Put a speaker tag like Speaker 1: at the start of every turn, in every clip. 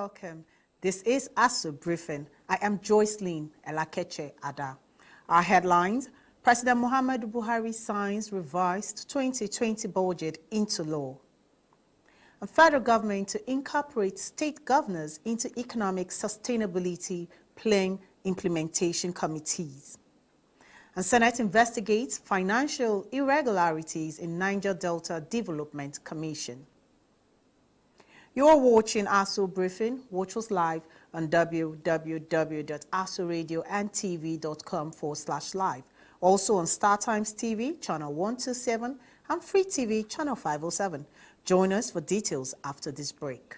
Speaker 1: welcome. This is ASU Briefing. I am Joycelyn Elakeche Ada. Our headlines: President Muhammadu Buhari signs revised 2020 budget into law. And federal government to incorporate state governors into economic sustainability plan implementation committees. And Senate investigates financial irregularities in Niger Delta Development Commission. You are watching ASU Briefing. Watch us live on www.asuradioandtv.com/live. Also on StarTimes TV, channel 127, and Free TV, channel 507. Join us for details after this break.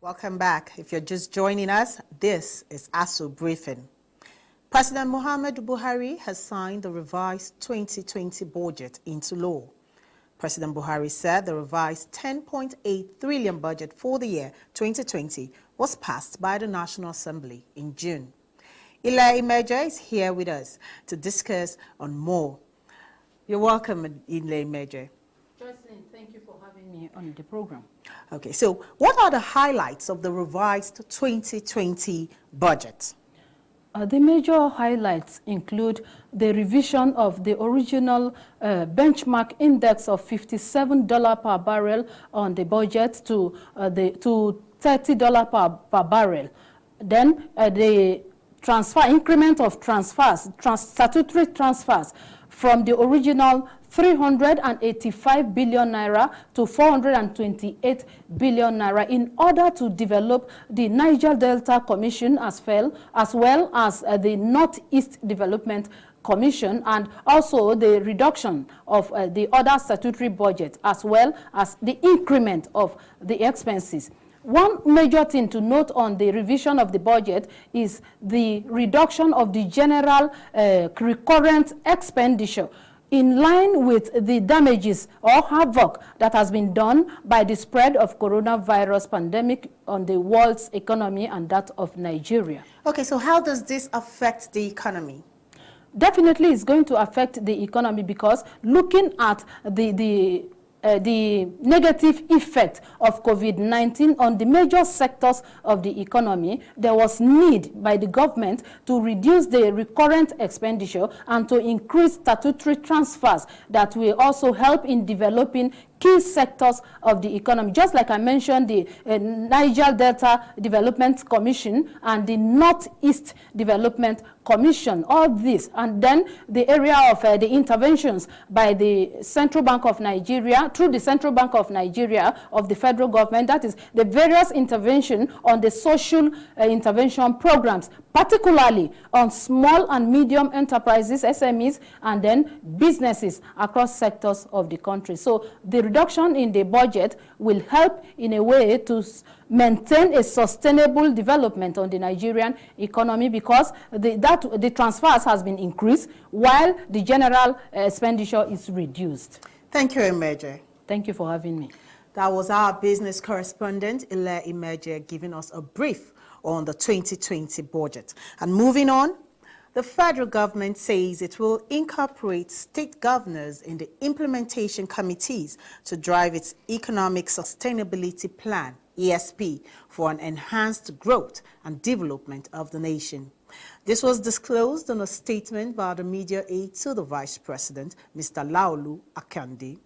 Speaker 1: Welcome back. If you're just joining us, this is ASU Briefing. President Muhammadu Buhari has signed the revised 2020 budget into law. President Buhari said the revised 10.8 trillion budget for the year 2020 was passed by the National Assembly in June. Ile Imeje is here with us to discuss on more. You're welcome, Ile Imeje.
Speaker 2: Joycelyn, thank you for having me on the program.
Speaker 1: Okay, so what are the highlights of the revised 2020 budget?
Speaker 2: The major highlights include the revision of the original benchmark index of $57 per barrel on the budget to $30 per barrel. Then the increment of statutory transfers from the original 385 billion naira to 428 billion naira in order to develop the Niger Delta Commission as well as the Northeast Development Commission, and also the reduction of the other statutory budget as well as the increment of the expenses. One major thing to note on the revision of the budget is the reduction of the general recurrent expenditure, in line with the damages or havoc that has been done by the spread of coronavirus pandemic on the world's economy and that of Nigeria.
Speaker 1: Okay, so how does this affect the economy?
Speaker 2: Definitely it's going to affect the economy, because looking at the negative effect of COVID-19 on the major sectors of the economy, there was need by the government to reduce the recurrent expenditure and to increase statutory transfers that will also help in developing key sectors of the economy. Just like I mentioned, the Niger Delta Development Commission and the Northeast Development Commission, all this, and then the area of the interventions by the Central Bank of Nigeria, through the Central Bank of Nigeria of the federal government, that is the various intervention on the social intervention programs, particularly on small and medium enterprises, SMEs, and then businesses across sectors of the country. So the reduction in the budget will help in a way to maintain a sustainable development on the Nigerian economy, because the transfers has been increased while the general expenditure is reduced.
Speaker 1: Thank you, Imeje.
Speaker 2: Thank you for having me.
Speaker 1: That was our business correspondent, Ile Imeje, giving us a brief on the 2020 budget. And moving on, the federal government says it will incorporate state governors in the implementation committees to drive its economic sustainability plan, ESP, for an enhanced growth and development of the nation. This was disclosed in a statement by the media aide to the Vice President, Mr. Laolu Akande.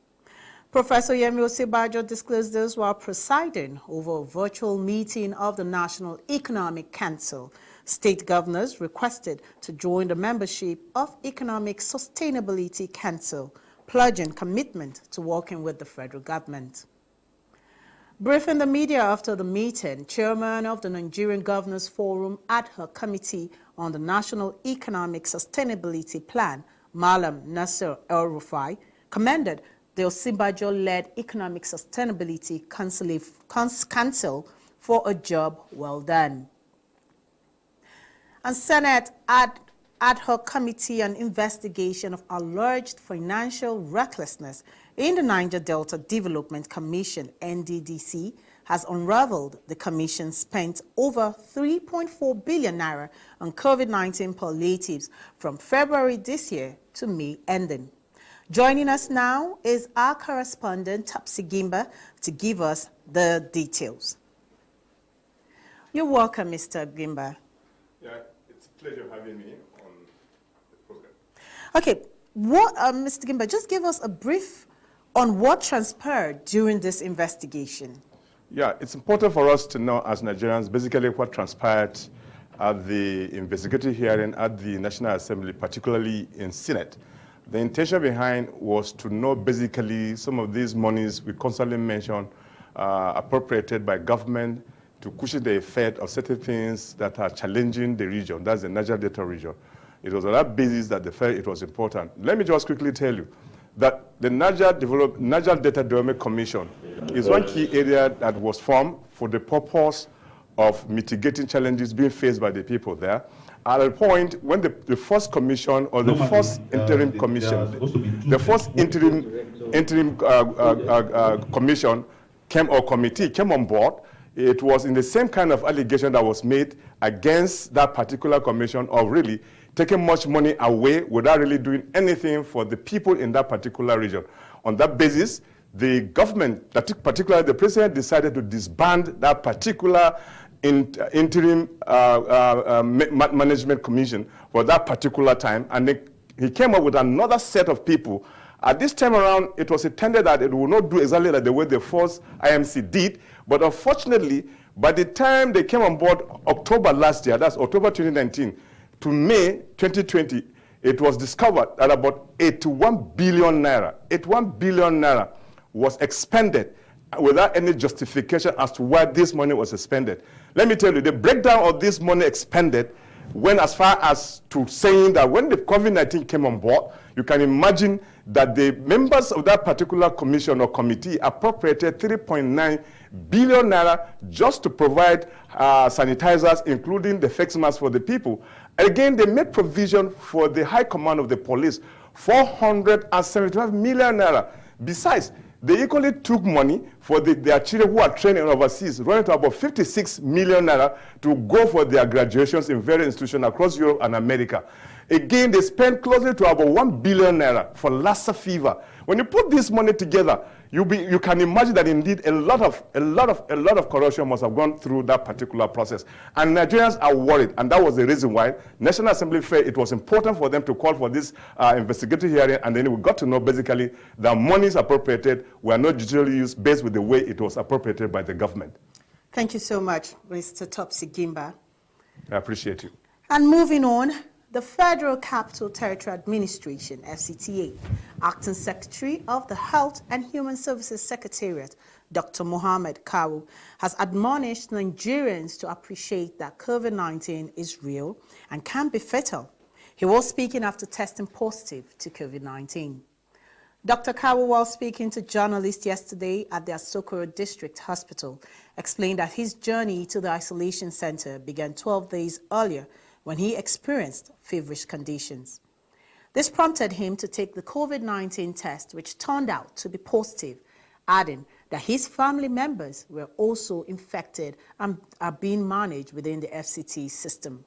Speaker 1: Professor Yemi Osibajo disclosed this while presiding over a virtual meeting of the National Economic Council. State governors requested to join the membership of Economic Sustainability Council pledging commitment to working with the federal government. Briefing the media after the meeting, Chairman of the Nigerian Governors Forum Ad Hoc Committee on the National Economic Sustainability Plan, Malam Nasser El-Rufai, commended the Osinbajo-led Economic Sustainability Council for a job well done. And Senate Ad Hoc Committee on Investigation of Alleged Financial Recklessness in the Niger Delta Development Commission, NDDC, has unraveled the commission spent over 3.4 billion naira on COVID-19 palliatives from February this year to May ending. Joining us now is our correspondent, Topsy Gimba, to give us the details. You're welcome, Mr. Gimba.
Speaker 3: Yeah, it's a pleasure having me on the program.
Speaker 1: Okay, Mr. Gimba, just give us a brief on what transpired during this investigation.
Speaker 3: Yeah, it's important for us to know as Nigerians basically what transpired at the investigative hearing at the National Assembly, particularly in Senate. The intention behind was to know basically some of these monies we constantly mention appropriated by government to cushion the effect of certain things that are challenging the region. That's the Niger Delta region. It was on that basis that they felt it was important. Let me just quickly tell you that the Niger Delta Development Commission is one key area that was formed for the purpose of mitigating challenges being faced by the people there. At a point when the first commission or the first interim commission, the first interim commission committee came on board, it was in the same kind of allegation that was made against that particular commission of really taking much money away without really doing anything for the people in that particular region. On that basis, the government, particularly the president, decided to disband that particular interim management commission for that particular time, and he came up with another set of people. At this time around, it was intended that it would not do exactly like the way the first IMC did, but unfortunately, by the time they came on board October last year, that's October 2019, to May 2020, it was discovered that about 81 billion naira was expended without any justification as to why this money was expended. Let me tell you, the breakdown of this money expended went as far as to saying that when the COVID-19 came on board, you can imagine that the members of that particular commission or committee appropriated 3.9 billion naira just to provide sanitizers, including the face masks for the people. Again, they made provision for the high command of the police, 475 million naira. Besides, they equally took money for their children who are training overseas, running to about 56 million naira to go for their graduations in various institutions across Europe and America. Again, they spent closely to about 1 billion naira for Lassa fever. When you put this money together, you can imagine that indeed a lot of corruption must have gone through that particular process. And Nigerians are worried, and that was the reason why National Assembly felt it was important for them to call for this investigative hearing, and then we got to know basically that monies appropriated were not usually used based with the way it was appropriated by the government.
Speaker 1: Thank you so much, Mr. Topsy Gimba.
Speaker 3: I appreciate you.
Speaker 1: And moving on, the Federal Capital Territory Administration, FCTA, Acting Secretary of the Health and Human Services Secretariat, Dr. Mohammed Kawu, has admonished Nigerians to appreciate that COVID-19 is real and can be fatal. He was speaking after testing positive to COVID-19. Dr. Kawu, while speaking to journalists yesterday at the Asokoro District Hospital, explained that his journey to the isolation center began 12 days earlier when he experienced feverish conditions. This prompted him to take the COVID-19 test, which turned out to be positive, adding that his family members were also infected and are being managed within the FCT system.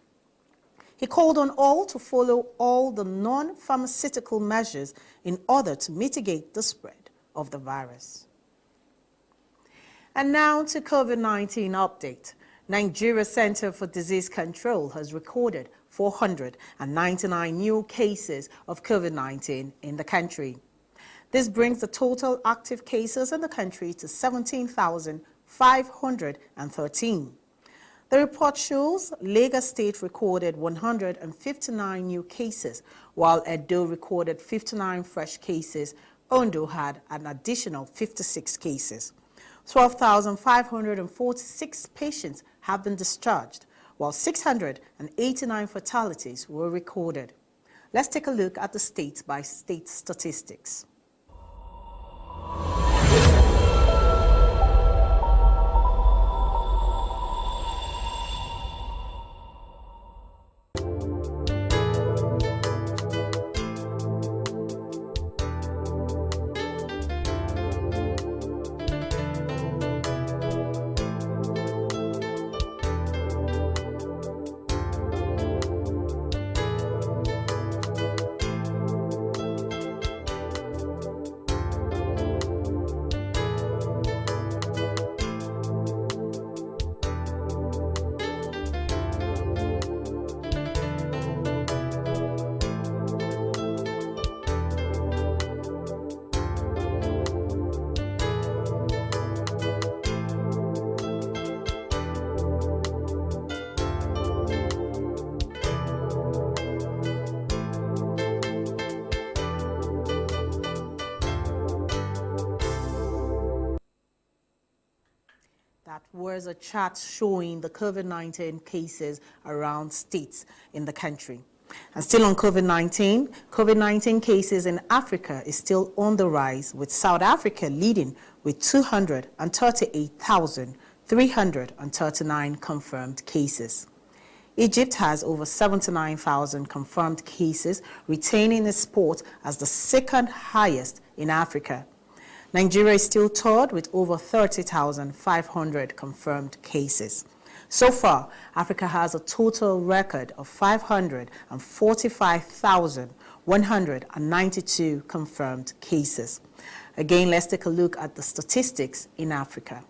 Speaker 1: He called on all to follow all the non-pharmaceutical measures in order to mitigate the spread of the virus. And now to COVID-19 update. Nigeria Center for Disease Control has recorded 499 new cases of COVID-19 in the country. This brings the total active cases in the country to 17,513. The report shows Lagos State recorded 159 new cases, while Edo recorded 59 fresh cases, Ondo had an additional 56 cases. 12,546 patients have been discharged, while 689 fatalities were recorded. Let's take a look at the state-by-state statistics. That was a chart showing the COVID-19 cases around states in the country. And still on COVID-19 cases in Africa is still on the rise, with South Africa leading with 238,339 confirmed cases. Egypt has over 79,000 confirmed cases, retaining its spot as the second highest in Africa. Nigeria is still third with over 30,500 confirmed cases. So far, Africa has a total record of 545,192 confirmed cases. Again, let's take a look at the statistics in Africa.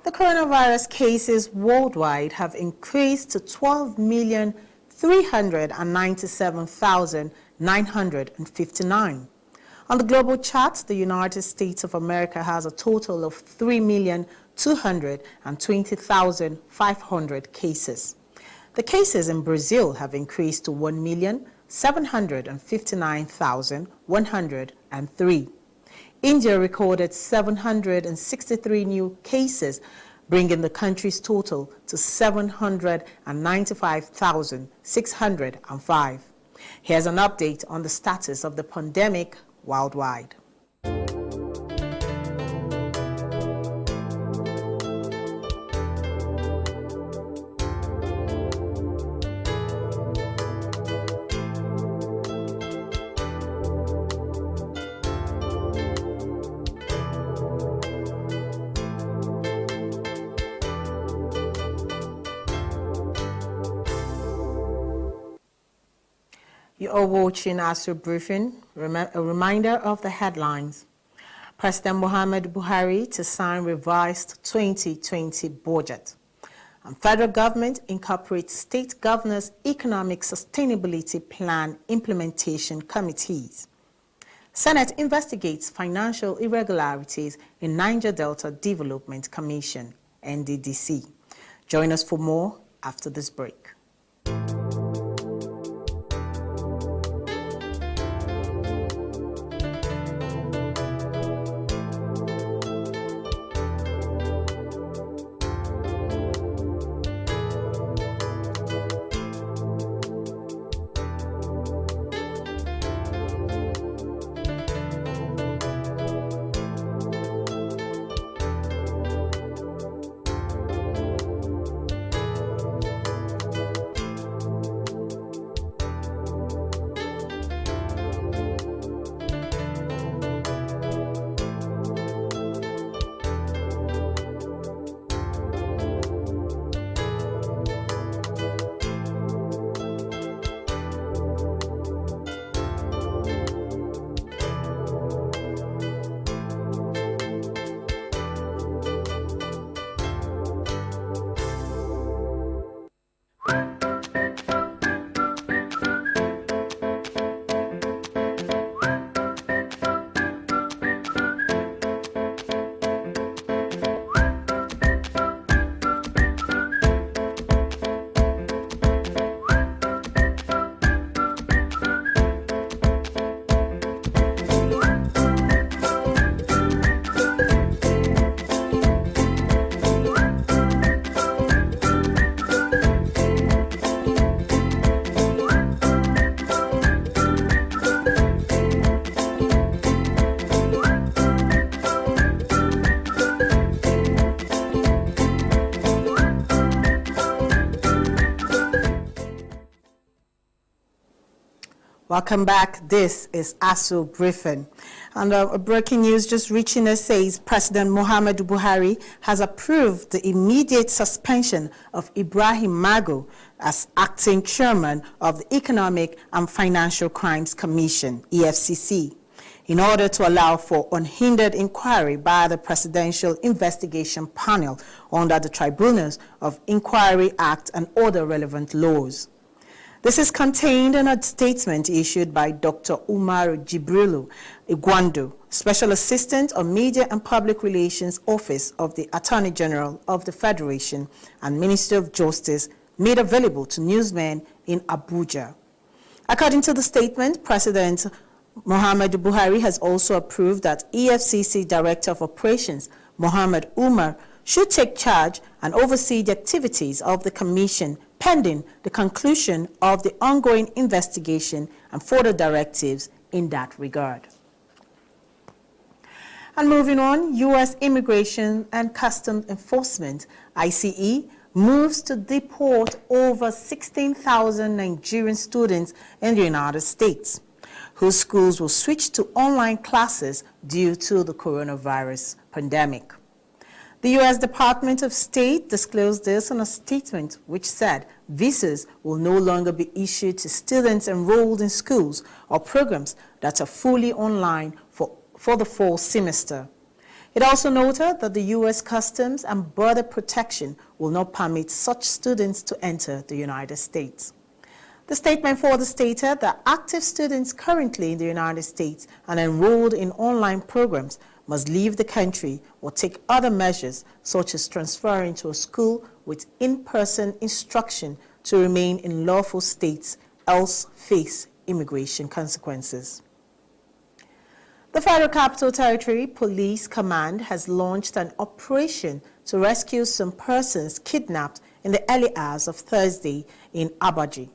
Speaker 1: The coronavirus cases worldwide have increased to 12,397,959. On the global chart, the United States of America has a total of 3,220,500 cases. The cases in Brazil have increased to 1,759,103. India recorded 763 new cases, bringing the country's total to 795,605. Here's an update on the status of the pandemic worldwide. You are watching ASU Briefing. A reminder of the headlines. President Muhammadu Buhari to sign revised 2020 budget. And federal government incorporates state governors' economic sustainability plan implementation committees. Senate investigates financial irregularities in Niger Delta Development Commission, NDDC. Join us for more after this break. Welcome back. This is ASU Briefing. And breaking news just reaching us says President Muhammadu Buhari has approved the immediate suspension of Ibrahim Mago as acting chairman of the Economic and Financial Crimes Commission, EFCC, in order to allow for unhindered inquiry by the Presidential Investigation Panel under the Tribunals of Inquiry Act and other relevant laws. This is contained in a statement issued by Dr. Umar Jibrilu Igwando, Special Assistant on Media and Public Relations Office of the Attorney General of the Federation and Minister of Justice, made available to newsmen in Abuja. According to the statement, President Muhammadu Buhari has also approved that EFCC Director of Operations, Mohammed Umar, should take charge and oversee the activities of the Commission pending the conclusion of the ongoing investigation and further directives in that regard. And moving on, U.S. Immigration and Customs Enforcement, ICE, moves to deport over 16,000 Nigerian students in the United States, whose schools will switch to online classes due to the coronavirus pandemic. The U.S. Department of State disclosed this in a statement which said visas will no longer be issued to students enrolled in schools or programs that are fully online for the fall semester. It also noted that the U.S. Customs and Border Protection will not permit such students to enter the United States. The statement further stated that active students currently in the United States and enrolled in online programs must leave the country or take other measures such as transferring to a school with in-person instruction to remain in lawful states, else face immigration consequences. The Federal Capital Territory Police Command has launched an operation to rescue some persons kidnapped in the early hours of Thursday in Abaji.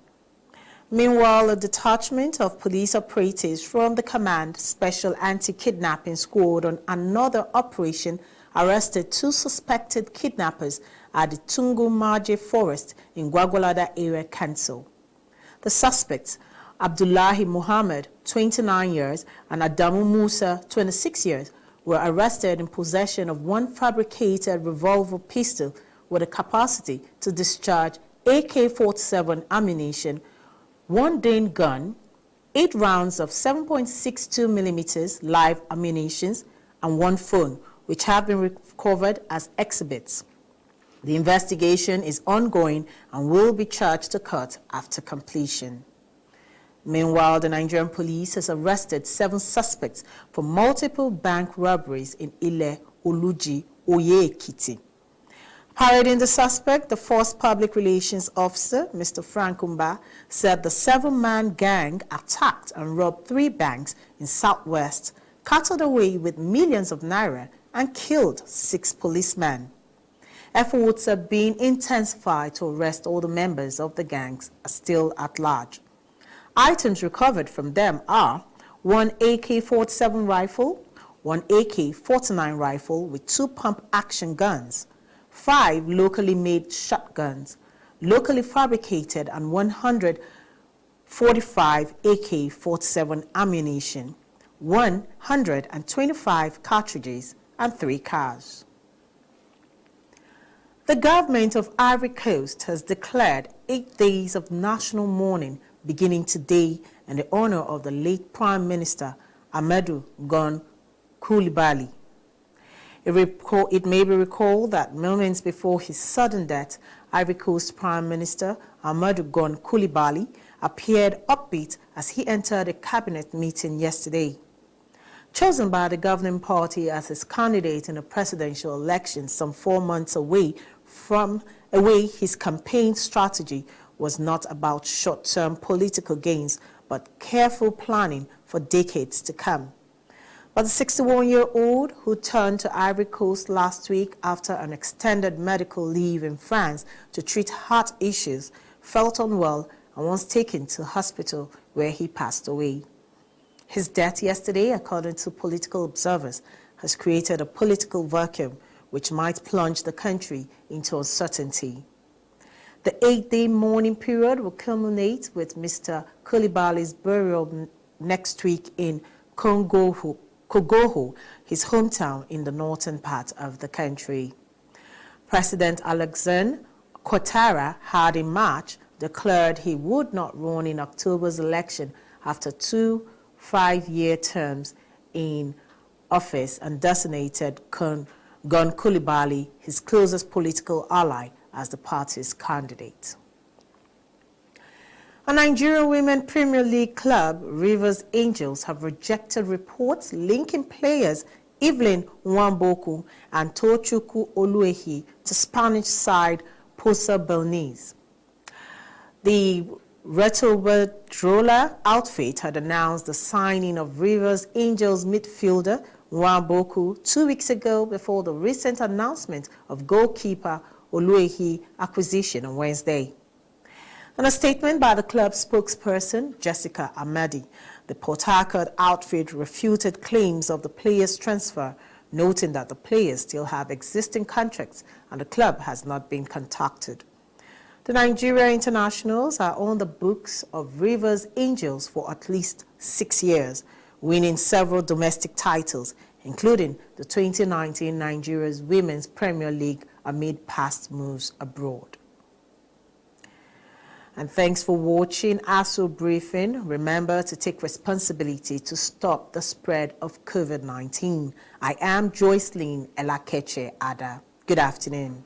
Speaker 1: Meanwhile, a detachment of police operatives from the Command Special Anti-Kidnapping Squad on another operation arrested 2 suspected kidnappers at the Tungu Maje Forest in Gwagwalada Area Council. The suspects, Abdullahi Muhammad, 29 years, and Adamu Musa, 26 years, were arrested in possession of one fabricated revolver pistol with a capacity to discharge AK-47 ammunition, 1 Dane gun, 8 rounds of 7.62 millimeters live ammunition, and 1 phone, which have been recovered as exhibits. The investigation is ongoing and will be charged to court after completion. Meanwhile, the Nigerian police has arrested 7 suspects for multiple bank robberies in Ile, Oluji, Oye-Ekiti. Parading the suspect, the Force Public Relations Officer, Mr. Frank Umba, said the 7-man gang attacked and robbed 3 banks in Southwest, carted away with millions of naira, and killed 6 policemen. Efforts are being intensified to arrest all the members of the gangs are still at large. Items recovered from them are 1 AK-47 rifle, 1 AK-49 rifle with 2 pump-action guns, 5 locally made shotguns, locally fabricated and 145 AK-47 ammunition, 125 cartridges, and 3 cars. The government of Ivory Coast has declared 8 days of national mourning beginning today in the honor of the late Prime Minister Amadou Gon Coulibaly. It may be recalled that moments before his sudden death, Ivory Coast Prime Minister Amadou Gon Coulibaly appeared upbeat as he entered a cabinet meeting yesterday. Chosen by the governing party as his candidate in the presidential election some 4 months away, his campaign strategy was not about short-term political gains, but careful planning for decades to come. But the 61-year-old, who turned to Ivory Coast last week after an extended medical leave in France to treat heart issues, felt unwell and was taken to hospital where he passed away. His death yesterday, according to political observers, has created a political vacuum which might plunge the country into uncertainty. The 8-day mourning period will culminate with Mr. Coulibaly's burial next week in Kogoho, his hometown in the northern part of the country. President Alexander Ouattara had in March declared he would not run in October's election after 2 5-year terms in office and designated Gon Coulibaly, his closest political ally, as the party's candidate. A Nigerian Women Premier League club, Rivers Angels, have rejected reports linking players Evelyn Nwamboku and Tochukwu Oluehi to Spanish side Posa Belniz. The Retobadrola outfit had announced the signing of Rivers Angels midfielder Nwamboku 2 weeks ago before the recent announcement of goalkeeper Oluehi acquisition on Wednesday. In a statement by the club's spokesperson, Jessica Amadi, the Port Harcourt outfit refuted claims of the players' transfer, noting that the players still have existing contracts and the club has not been contacted. The Nigeria internationals are on the books of Rivers Angels for at least 6 years, winning several domestic titles, including the 2019 Nigeria's Women's Premier League amid past moves abroad. And thanks for watching ASO Briefing. Remember to take responsibility to stop the spread of COVID-19. I am Joycelyn Elakeche Ada. Good afternoon.